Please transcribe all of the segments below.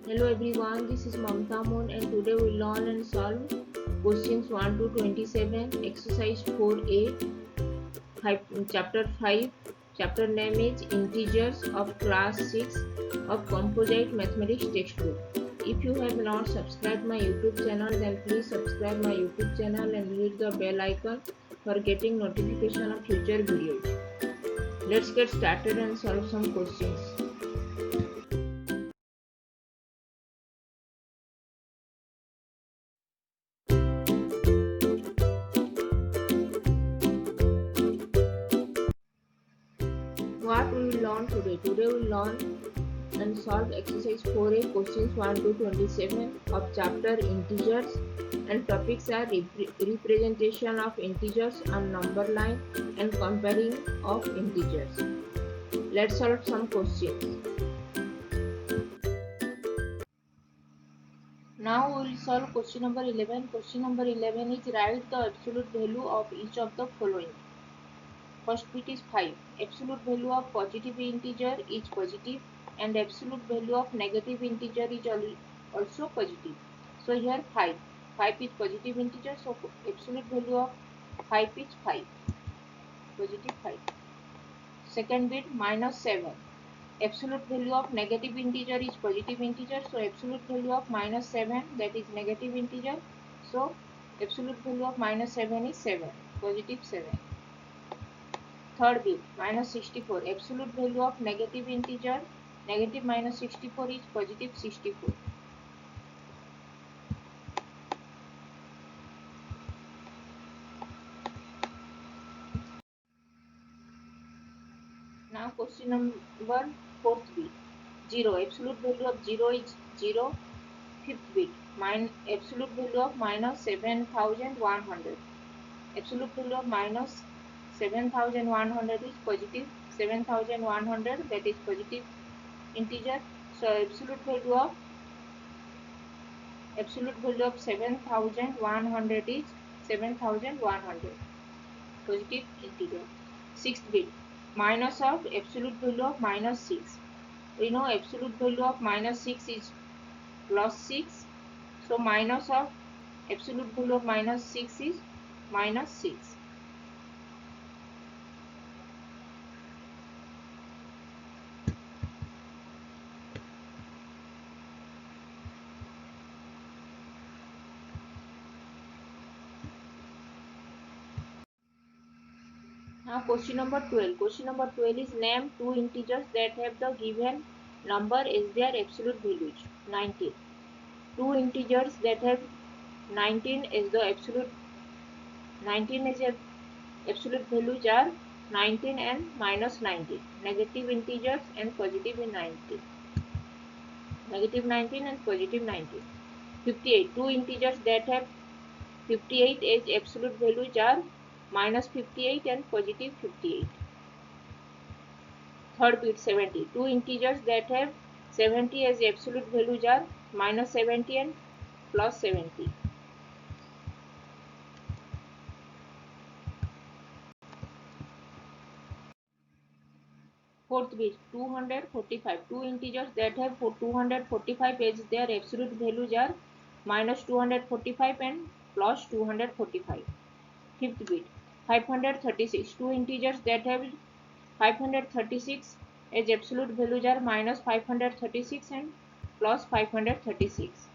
Hello everyone, this is Mamta Moon and today we learn and solve questions 1 to 27, exercise 4a, chapter 5. Chapter name is Integers of class 6 of Composite Mathematics textbook. If you have not subscribed my YouTube channel, then please subscribe my YouTube channel and hit the bell icon for getting notification of future videos. Let's get started and solve some questions. What we will learn today? Today we will learn and solve exercise 4a questions 1 to 27 of chapter integers, and topics are representation of integers on number line and comparing of integers. Let's solve some questions. Now we will solve question number 11. Question number 11 is write the absolute value of each of the following. First bit is 5. Absolute value of positive integer is positive and absolute value of negative integer is also positive. So here 5. 5 is positive integer, so absolute value of 5 is 5. Positive 5. Second bit minus 7. Absolute value of negative integer is positive integer, so absolute value of minus 7, that is negative integer. So absolute value of minus 7 is 7. Positive 7. Third bit minus 64. Absolute value of negative integer, negative minus 64 is positive 64. Now question number 4th bit 0. Absolute value of 0 is 0. 5th bit absolute value of minus 7100. Absolute value of minus 7100 is positive 7100, that is positive integer. So absolute value of 7100 is 7100, positive integer. 6th bit minus of absolute value of minus 6. We know absolute value of minus 6 is plus 6, so minus of absolute value of minus 6 is minus 6. Now question number 12. Question number 12 is name two integers that have the given number as their absolute values. 19. Two integers that have 19 as the absolute values are 19 and minus 19. Negative integers and positive in 19. Negative 19 and positive 19. 58. Two integers that have 58 as absolute values are minus 58 and positive 58. Third bit 70. Two integers that have 70 as absolute values are minus 70 and plus 70. Fourth bit 245. Two integers that have 245 as their absolute values are minus 245 and plus 245. Fifth bit 536. Two integers that have 536 as absolute values are minus 536 and plus 536.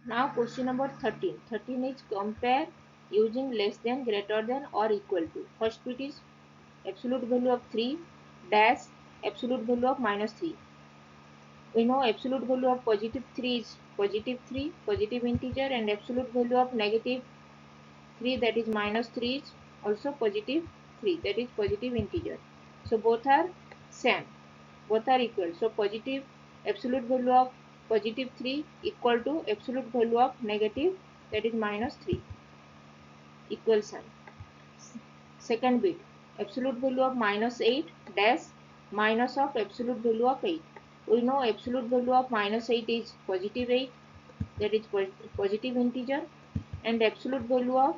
Now question number 13. 13 is compare using less than, greater than or equal to. First bit is absolute value of 3 dash absolute value of minus 3. We know absolute value of positive 3 is positive 3, positive integer, and absolute value of negative 3, that is minus 3, is also positive 3, that is positive integer. So both are same, both are equal. So positive absolute value of positive 3 equal to absolute value of negative, that is minus 3, equal sign. Second bit absolute value of minus 8 dash minus of absolute value of 8. We know absolute value of minus 8 is positive 8, that is positive integer, and absolute value of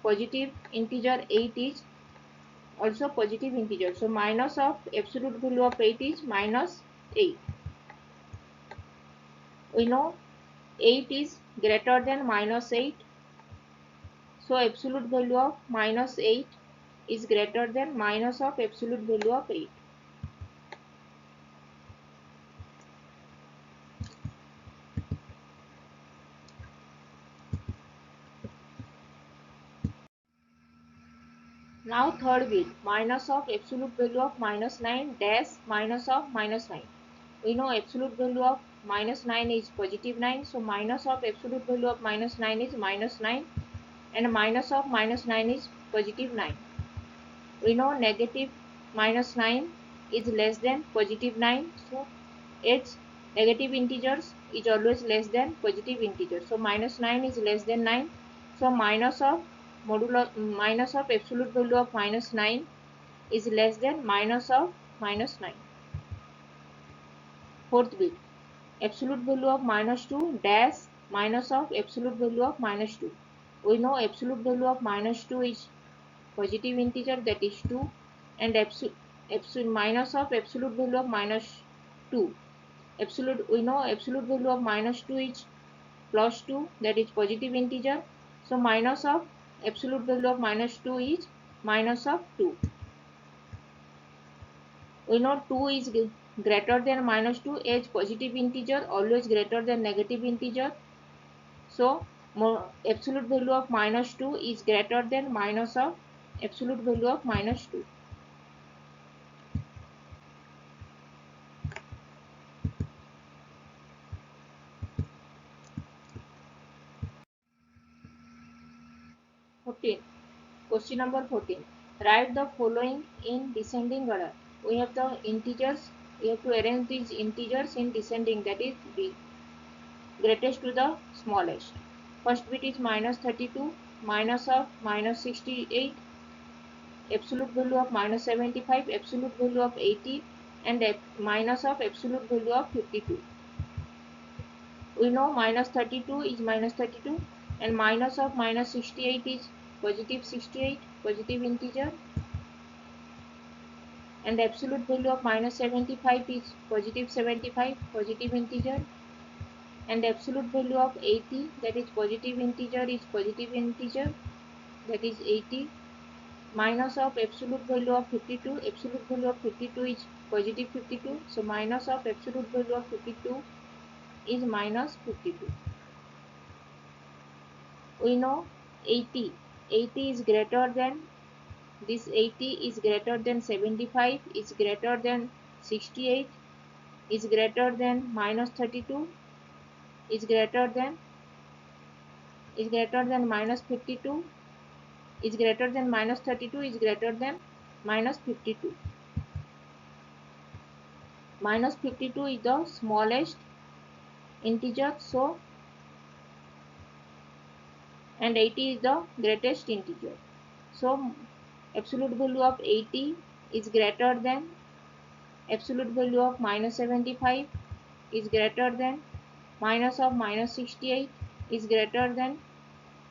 positive integer 8 is also positive integer. So minus of absolute value of 8 is minus 8. We know 8 is greater than minus 8. So absolute value of minus 8 is greater than minus of absolute value of 8. Now third bit, minus of absolute value of minus 9 dash minus of minus 9. We know absolute value of minus 9 is positive 9. So minus of absolute value of minus 9 is minus 9 and minus of minus 9 is positive 9. We know negative minus 9 is less than positive 9. So its negative integers is always less than positive integers. So minus 9 is less than 9. So minus of absolute value of minus 9 is less than minus of minus 9. Fourth bit, absolute value of minus 2 dash minus of absolute value of minus 2. We know absolute value of minus 2 is positive integer, that is 2, and minus of absolute value of minus 2. We know absolute value of minus 2 is plus 2, that is positive integer. So minus of absolute value of minus 2 is minus of 2. We know 2 is greater than minus 2 as positive integer always greater than negative integer. So absolute value of minus 2 is greater than minus of absolute value of minus 2. Question number 14. Write the following in descending order. We have the integers. We have to arrange these integers in descending, that is the greatest to the smallest. First bit is minus 32, minus of minus 68, absolute value of minus 75, absolute value of 80, and minus of absolute value of 52. We know minus 32 is minus 32 and minus of minus 68 is positive 68, positive integer, and absolute value of minus 75 is positive 75, positive integer, and absolute value of 80, that is positive integer, is positive integer, that is 80, minus of absolute value of 52, absolute value of 52 is positive 52, so minus of absolute value of 52 is minus 52. We know 80 is greater than this 80 is greater than 75, is greater than 68, is greater than minus 32, is greater than minus 52, is greater than minus 32, is greater than minus 52. Minus 52 is the smallest integer, so, and 80 is the greatest integer. So absolute value of 80 is greater than absolute value of minus 75, is greater than minus of minus 68, is greater than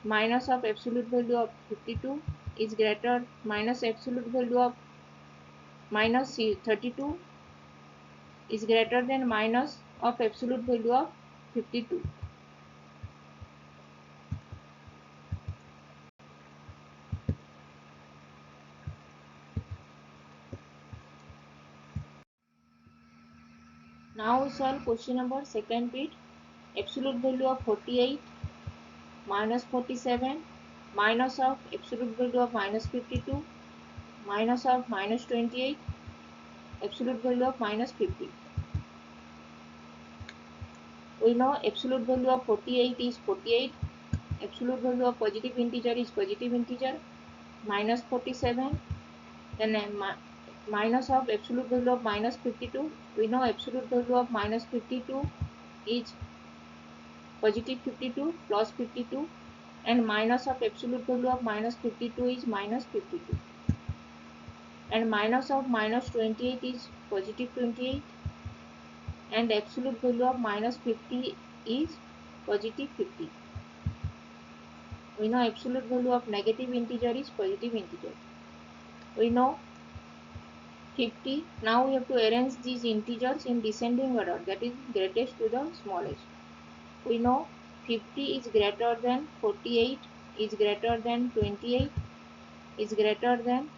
minus of absolute value of 52, is greater minus absolute value of minus 32, is greater than minus of absolute value of 52. Now we solve question number second bit. Absolute value of 48 minus 47 minus of absolute value of minus 52 minus of minus 28 absolute value of minus 50. We know absolute value of 48 is 48, absolute value of positive integer is positive integer, minus 47, then minus of absolute value of minus 52. We know absolute value of minus 52 is positive 52 plus 52, and minus of absolute value of minus 52 is minus 52, and minus of minus 28 is positive 28, and absolute value of minus 50 is positive 50. We know absolute value of negative integer is positive integer. We know 50. Now we have to arrange these integers in descending order, that is greatest to the smallest. We know 50 is greater than 48, is greater than 28, is greater than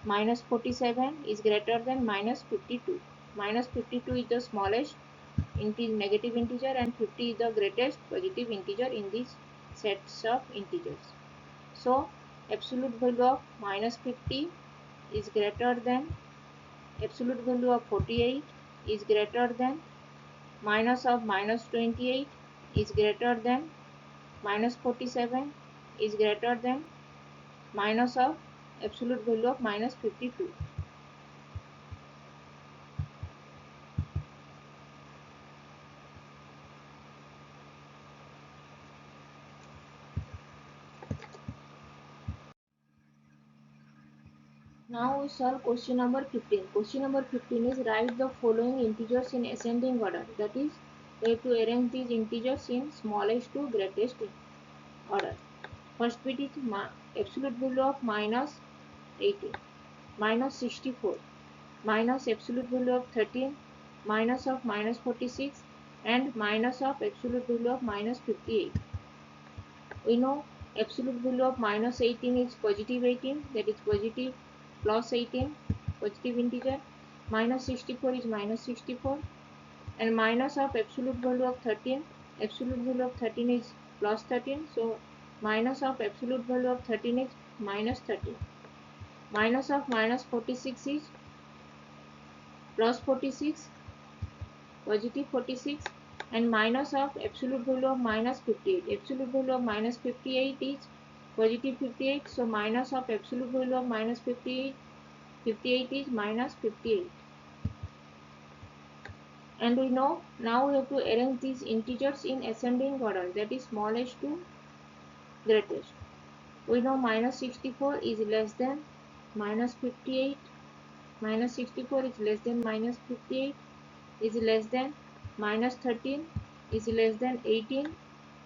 minus 47, is greater than minus 52. Minus 52 is the smallest negative integer and 50 is the greatest positive integer in these sets of integers. So absolute value of minus 50 is greater than absolute value of 48 is greater than minus of minus 28 is greater than minus 47 is greater than minus of absolute value of minus 52. Now we solve question number 15. Question number 15 is write the following integers in ascending order. That is, we have to arrange these integers in smallest to greatest order. First bit is absolute value of minus 18, minus 64, minus absolute value of 13, minus of minus 46, and minus of absolute value of minus 58. We know absolute value of minus 18 is positive 18, that is positive plus 18, positive integer. Minus 64 is minus 64, and minus of absolute value of 13, absolute value of 13 is plus 13, so minus of absolute value of 13 is minus 13. Minus of minus 46 is plus 46, positive 46, and minus of absolute value of minus 58. Absolute value of minus 58 is positive 58, so minus of absolute value of minus 58 is minus 58. And we know now we have to arrange these integers in ascending order, that is smallest to greatest. We know minus 64 is less than minus 58, minus 64 is less than minus 58, is less than minus 13, is less than 18,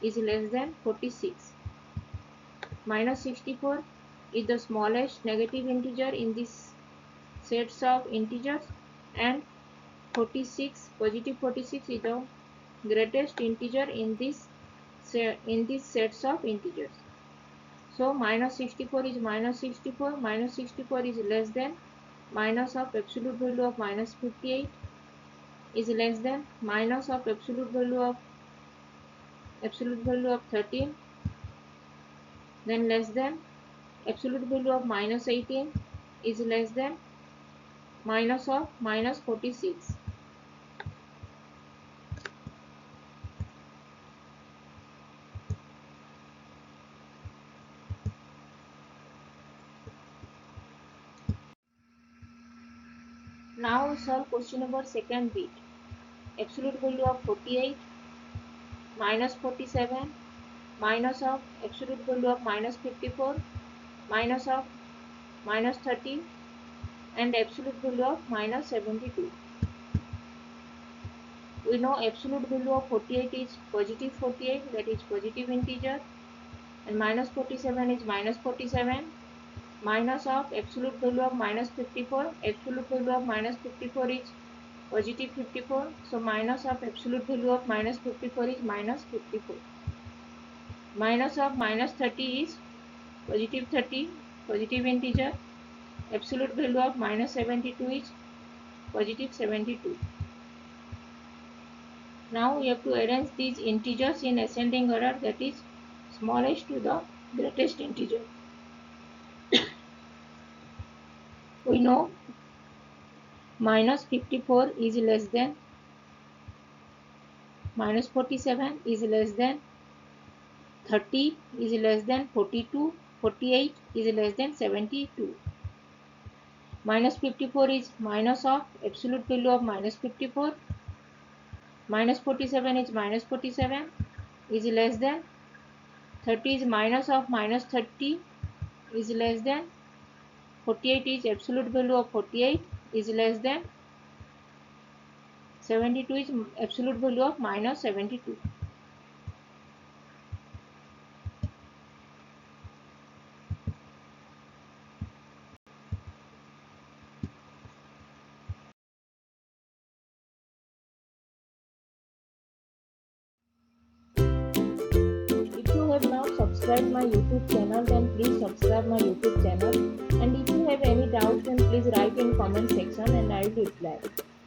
is less than 46. Minus 64 is the smallest negative integer in this sets of integers, and 46, positive 46 is the greatest integer in these sets of integers. So minus 64 is minus 64, minus 64 is less than minus of absolute value of minus 58, is less than minus of absolute value of 13, then less than absolute value of minus 18, is less than minus of minus 46. Now we solve question number second bit. Absolute value of 48 minus 47 minus of absolute value of minus 54 minus of minus 30 and absolute value of minus 72. We know absolute value of 48 is positive 48, that is positive integer, and minus 47 is minus 47, minus of absolute value of minus 54, absolute value of minus 54 is positive 54, so minus of absolute value of minus 54 is minus 54. Minus of minus 30 is positive 30, positive integer, absolute value of minus 72 is positive 72. Now we have to arrange these integers in ascending order, that is smallest to the greatest integer. We know minus 54 is less than minus 47 is less than 30 is less than 42, 48 is less than 72. Minus 54 is minus of absolute value of minus 54. Minus 47 is minus 47 is less than 30 is minus of minus 30 is less than 48 is absolute value of 48 is less than 72 is absolute value of minus 72. have not subscribed my YouTube channel, then please subscribe my YouTube channel. And if you have any doubts, then please write in comment section and I will reply.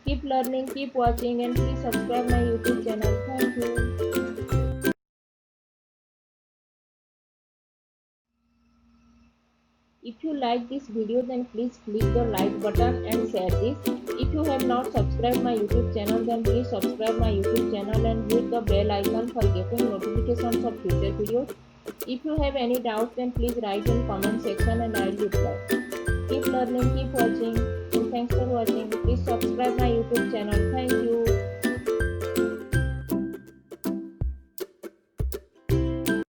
Keep learning, keep watching, and please subscribe my YouTube channel. Thank you. If you like this video, then please click the like button and share this. If you have not subscribed my YouTube channel, then please subscribe my YouTube channel and hit the bell icon for getting notifications of future videos. If you have any doubts, then please write in comment section and I will reply. Keep learning, keep watching, and thanks for watching. Please subscribe my YouTube channel. Thank you.